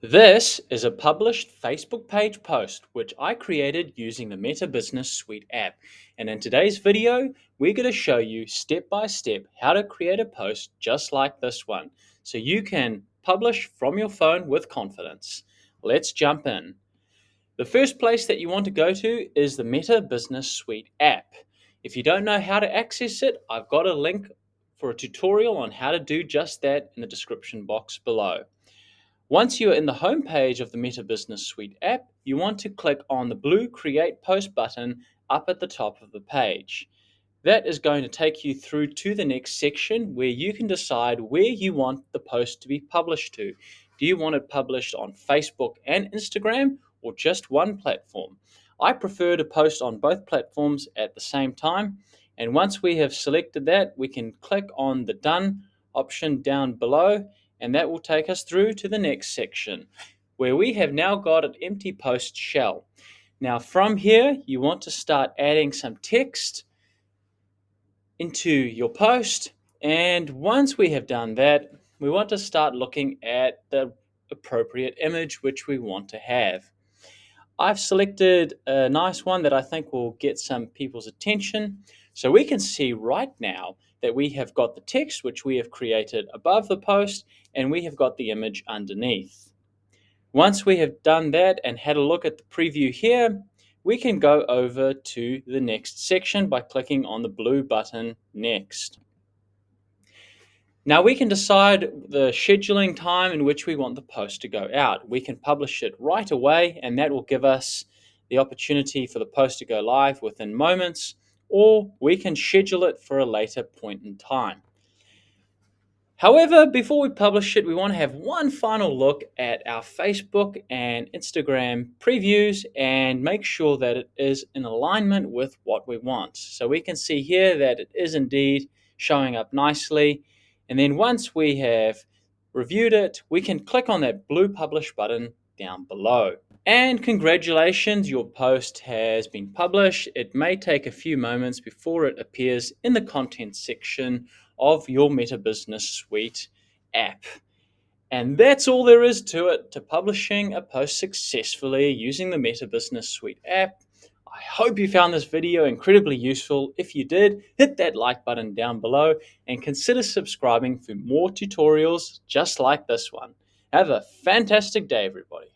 This is a published Facebook page post which I created using the Meta Business Suite app. And in today's video, we're going to show you step by step how to create a post just like this one so you can publish from your phone with confidence. Let's jump in. The first place that you want to go to is the Meta Business Suite app. If you don't know how to access it, I've got a link for a tutorial on how to do just that in the description box below. Once you are in the home page of the Meta Business Suite app, you want to click on the blue Create Post button up at the top of the page. That is going to take you through to the next section where you can decide where you want the post to be published to. Do you want it published on Facebook and Instagram or just one platform? I prefer to post on both platforms at the same time. And once we have selected that, we can click on the Done option down below, and that will take us through to the next section where we have now got an empty post shell. Now from here, you want to start adding some text into your post. And once we have done that, we want to start looking at the appropriate image which we want to have. I've selected a nice one that I think will get some people's attention. So we can see right now that we have got the text which we have created above the post, and we have got the image underneath. Once we have done that and had a look at the preview here, we can go over to the next section by clicking on the blue button Next. Now we can decide the scheduling time in which we want the post to go out. We can publish it right away, and that will give us the opportunity for the post to go live within moments, or we can schedule it for a later point in time. However, before we publish it, we want to have one final look at our Facebook and Instagram previews and make sure that it is in alignment with what we want. So we can see here that it is indeed showing up nicely. And then once we have reviewed it, we can click on that blue publish button down below. And congratulations, your post has been published. It may take a few moments before it appears in the content section of your Meta Business Suite app. And that's all there is to it, to publishing a post successfully using the Meta Business Suite app. I hope you found this video incredibly useful. If you did, hit that like button down below and consider subscribing for more tutorials just like this one. Have a fantastic day, everybody.